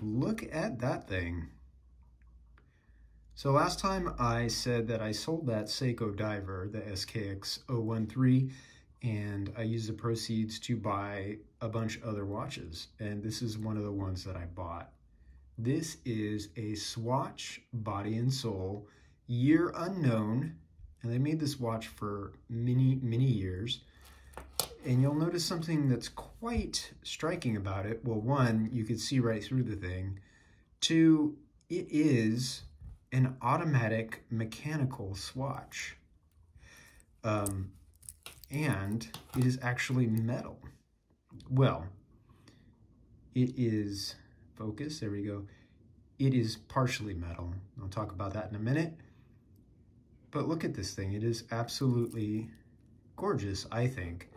Look at that thing. So last time I said that I sold that Seiko diver, the SKX013, and I used the proceeds to buy a bunch of other watches. And this is one of the ones that I bought. This is a Swatch body and soul, year unknown. And they made this watch for many, many years. And you'll notice something that's quite striking about it. Well, one, you can see right through the thing. Two, it is an automatic mechanical swatch. And it is actually metal. Well, it is, focus, there we go. It is partially metal. I'll talk about that in a minute. But look at this thing. It is absolutely gorgeous, I think.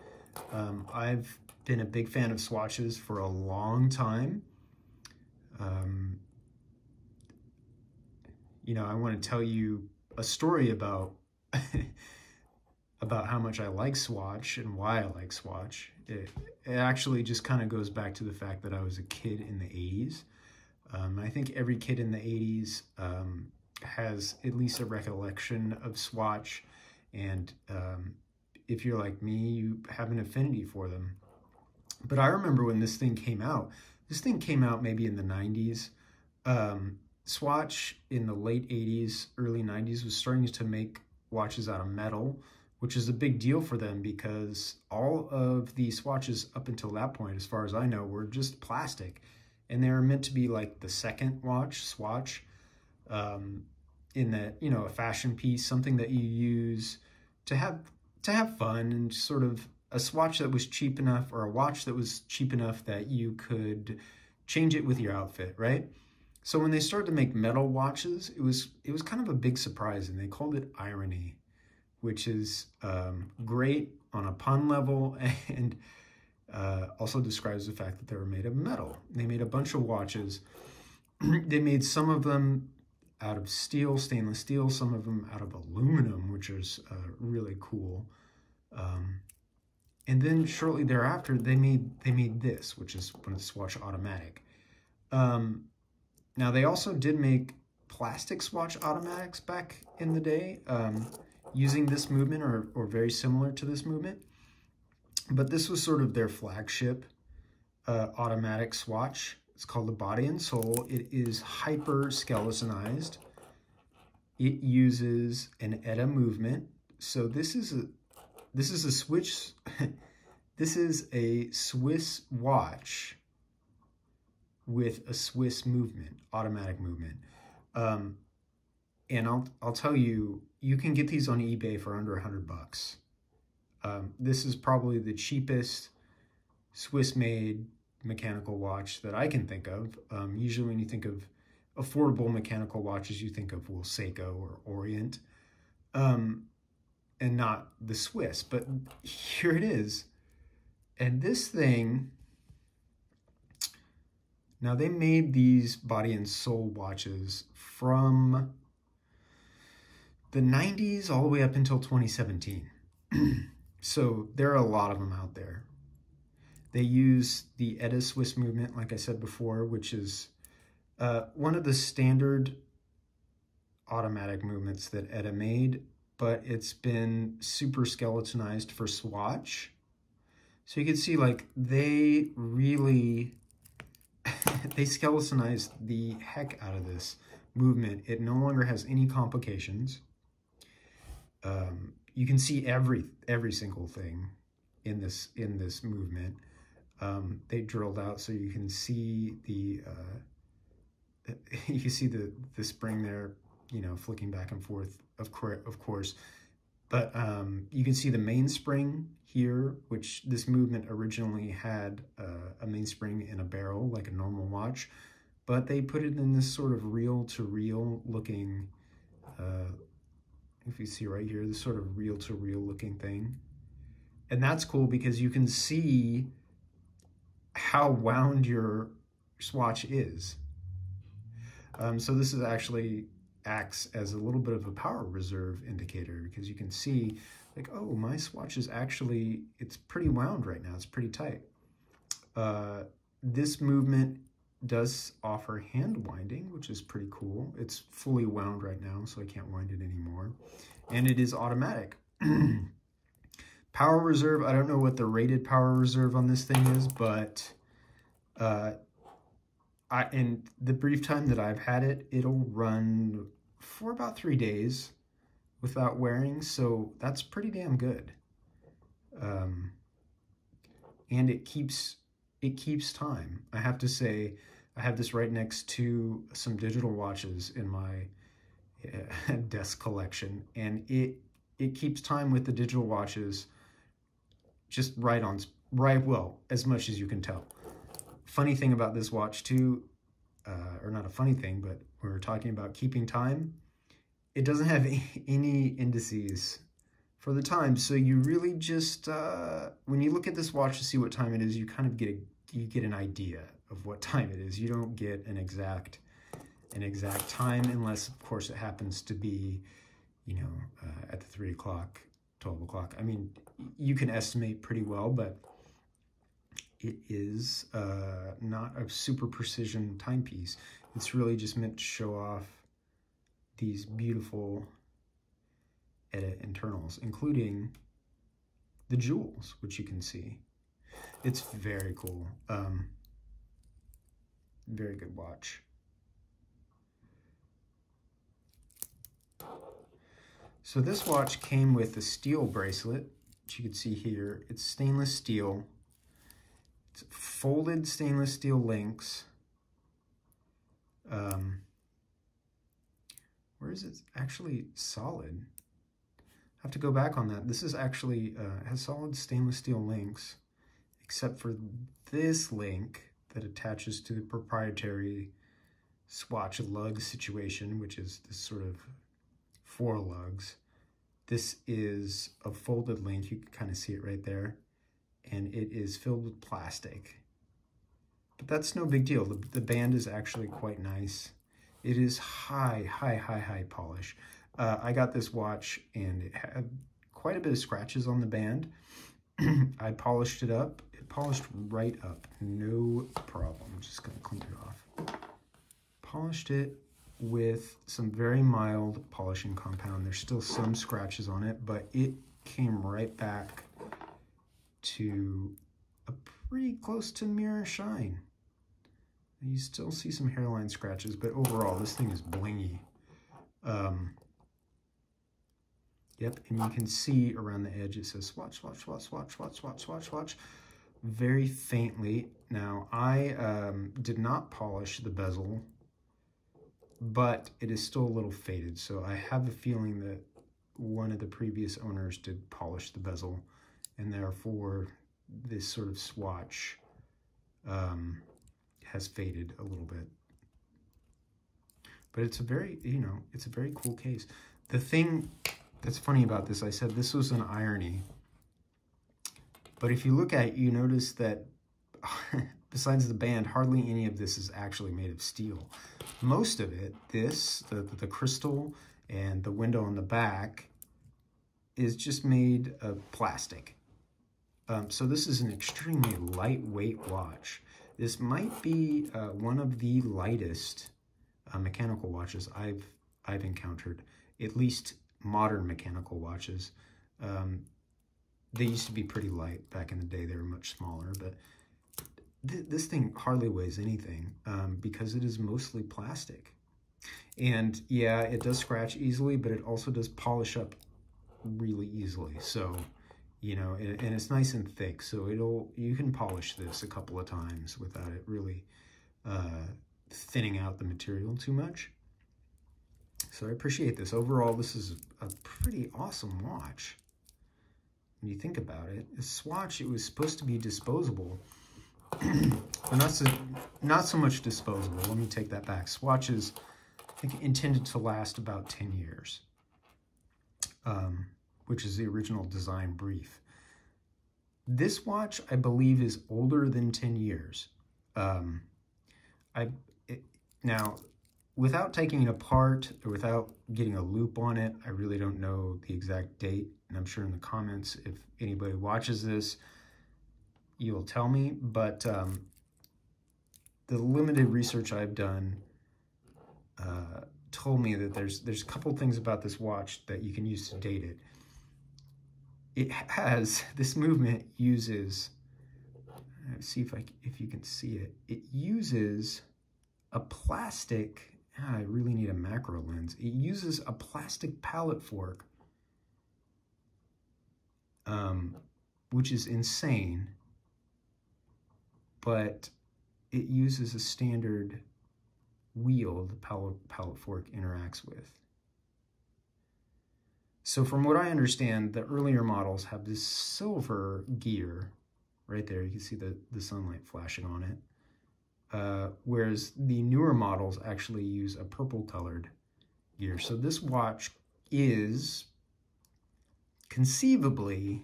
I've been a big fan of swatches for a long time. You know, I want to tell you a story about about how much I like Swatch and why I like Swatch. It actually just kind of goes back to the fact that I was a kid in the 80s. I think every kid in the 80s has at least a recollection of Swatch, and if you're like me, you have an affinity for them. But I remember when this thing came out. This thing came out maybe in the 90s. Swatch in the late 80s, early 90s was starting to make watches out of metal, which is a big deal for them because all of the swatches up until that point, as far as I know, were just plastic. And they were meant to be like the second swatch, in that, you know, a fashion piece, something that you use to have fun, and sort of a swatch that was cheap enough, or a watch that was cheap enough that you could change it with your outfit, right? So when they started to make metal watches, it was kind of a big surprise, and they called it irony, which is great on a pun level, and also describes the fact that they were made of metal. They made a bunch of watches. They made some of them out of steel, stainless steel, some of them out of aluminum, which is really cool. And then shortly thereafter, they made this, which is when it's Swatch automatic. Now they also did make plastic Swatch automatics back in the day, using this movement or very similar to this movement. But this was sort of their flagship automatic Swatch. It's called the Body and Soul. It is hyper skeletonized. It uses an ETA movement. So this is a Swiss this is a Swiss watch with a Swiss movement, automatic movement. And I'll tell you, you can get these on eBay for under $100. This is probably the cheapest Swiss-made mechanical watch that I can think of. Usually when you think of affordable mechanical watches, you think of, well, Seiko or Orient, and not the Swiss. But here it is. And this thing, now they made these Body and Soul watches from the 90s all the way up until 2017. So there are a lot of them out there. They use the ETA Swiss movement, like I said before, which is one of the standard automatic movements that ETA made, but it's been super skeletonized for Swatch. So you can see, like, they really, they skeletonized the heck out of this movement. It no longer has any complications. You can see every single thing in this movement. They drilled out so you can see the the spring there, you know, flicking back and forth, of course. But you can see the mainspring here, which this movement originally had a mainspring in a barrel like a normal watch, but they put it in this sort of reel-to-reel looking, if you see right here, this sort of reel-to-reel looking thing. And that's cool because you can see how wound your swatch is. So this is actually acts as a little bit of a power reserve indicator, because you can see, like, oh, my swatch is actually, it's pretty wound right now. It's pretty tight. This movement does offer hand winding, which is pretty cool. It's fully wound right now, so I can't wind it anymore. And it is automatic. Power reserve, I don't know what the rated power reserve on this thing is, but in the brief time that I've had it, it'll run for about 3 days without wearing, so that's pretty damn good. And it keeps time. I have to say, I have this right next to some digital watches in my desk collection, and it keeps time with the digital watches just right, well, as much as you can tell. Funny thing about this watch too, or not a funny thing, but when we're talking about keeping time, it doesn't have any indices for the time, so you really just when you look at this watch to see what time it is, you kind of get an idea of what time it is. You don't get an exact time, unless of course it happens to be, you know, at the 3 o'clock, 12 o'clock. I mean, you can estimate pretty well, but it is not a super precision timepiece. It's really just meant to show off these beautiful edit internals, including the jewels, which you can see. It's very cool. Very good watch. So this watch came with a steel bracelet, which you can see here. It's stainless steel. It's folded stainless steel links. Where is it? Actually solid. I have to go back on that. This is actually has solid stainless steel links, except for this link that attaches to the proprietary Swatch lug situation, which is this sort of 4 lugs. This is a folded link. You can kind of see it right there, and it is filled with plastic. But that's no big deal. The band is actually quite nice. It is high polish. I got this watch and it had quite a bit of scratches on the band. I polished it up. It polished right up, no problem. I'm just gonna clean it off. Polished it with some very mild polishing compound. There's still some scratches on it, but it came right back to a pretty close to mirror shine. You still see some hairline scratches, but overall, this thing is blingy. Yep, and you can see around the edge, it says Swatch, Swatch, Swatch, Swatch, Swatch, Swatch, Swatch, Swatch, very faintly. Now, I did not polish the bezel, but it is still a little faded, so I have a feeling that one of the previous owners did polish the bezel, and therefore this sort of swatch has faded a little bit. But it's a very, you know, it's a very cool case. The thing that's funny about this, I said this was an irony, but if you look at it, you notice that besides the band, hardly any of this is actually made of steel. Most of it, the crystal and the window on the back, is just made of plastic. So this is an extremely lightweight watch. This might be one of the lightest mechanical watches I've encountered, at least modern mechanical watches. They used to be pretty light back in the day. They were much smaller, but this thing hardly weighs anything because it is mostly plastic. And yeah, it does scratch easily, but it also does polish up really easily. So, you know, and it's nice and thick, so you can polish this a couple of times without it really thinning out the material too much. So I appreciate this. Overall, this is a pretty awesome watch. When you think about it, the Swatch, it was supposed to be disposable, but not so much disposable. Let me take that back. Swatch is, I think, intended to last about 10 years, which is the original design brief. This watch, I believe, is older than 10 years. Now, without taking it apart or without getting a loop on it, I really don't know the exact date. And I'm sure in the comments, if anybody watches this, you'll tell me. But the limited research I've done told me that there's a couple things about this watch that you can use to date it. It has, this movement uses, see if you can see it, it uses a plastic, I really need a macro lens, it uses a plastic palette fork, which is insane, but it uses a standard wheel the palette fork interacts with. So from what I understand, the earlier models have this silver gear right there. You can see the sunlight flashing on it. Whereas the newer models actually use a purple colored gear. So this watch is conceivably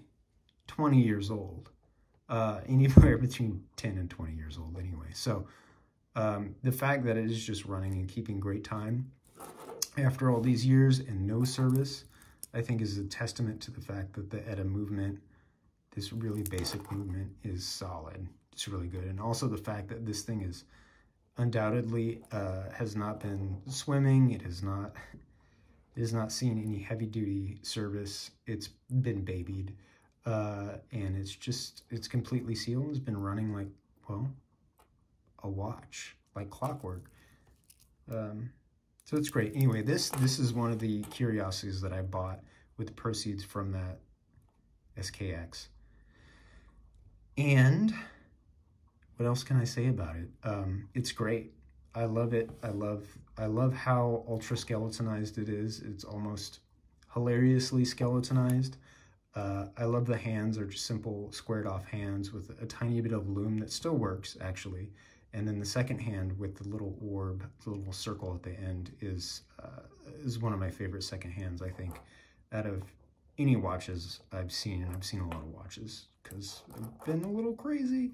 20 years old. Anywhere between 10 and 20 years old anyway. So the fact that it is just running and keeping great time after all these years and no service, I think is a testament to the fact that the ETA movement, this really basic movement, is solid. It's really good. And also the fact that this thing is undoubtedly has not been swimming. It has not seen any heavy duty service. It's been babied. And it's completely sealed. It's been running like, well, a watch, like clockwork. So it's great. Anyway, this is one of the curiosities that I bought with the proceeds from that SKX. And what else can I say about it? It's great. I love it. I love how ultra skeletonized it is. It's almost hilariously skeletonized. I love the hands are just simple squared off hands with a tiny bit of lume that still works actually. And then the second hand with the little orb, the little circle at the end is one of my favorite second hands, I think, out of any watches I've seen. And I've seen a lot of watches because I've been a little crazy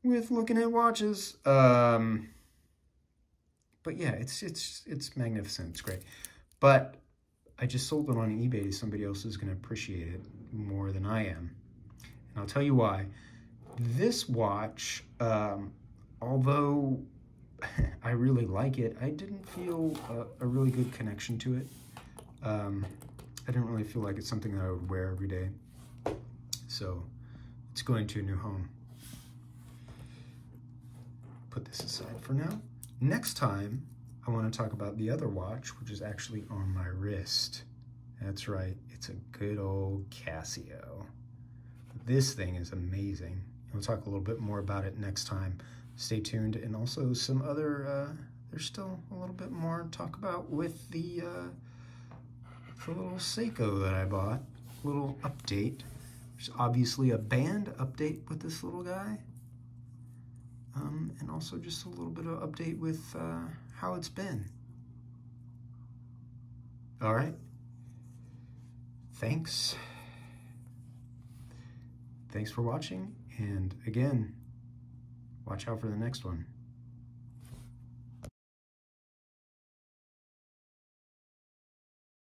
with looking at watches. But yeah, it's magnificent. It's great. But I just sold it on eBay. Somebody else is going to appreciate it more than I am. And I'll tell you why. This watch, although I really like it, I didn't feel a really good connection to it. I didn't really feel like it's something that I would wear every day. So it's going to a new home. Put this aside for now. Next time, I want to talk about the other watch, which is actually on my wrist. That's right, it's a good old Casio. This thing is amazing. We'll talk a little bit more about it next time. Stay tuned, and also some other, there's still a little bit more to talk about with the little Seiko that I bought. A little update. There's obviously a band update with this little guy. And also just a little bit of update with how it's been. All right. Thanks. Thanks for watching. And again, watch out for the next one.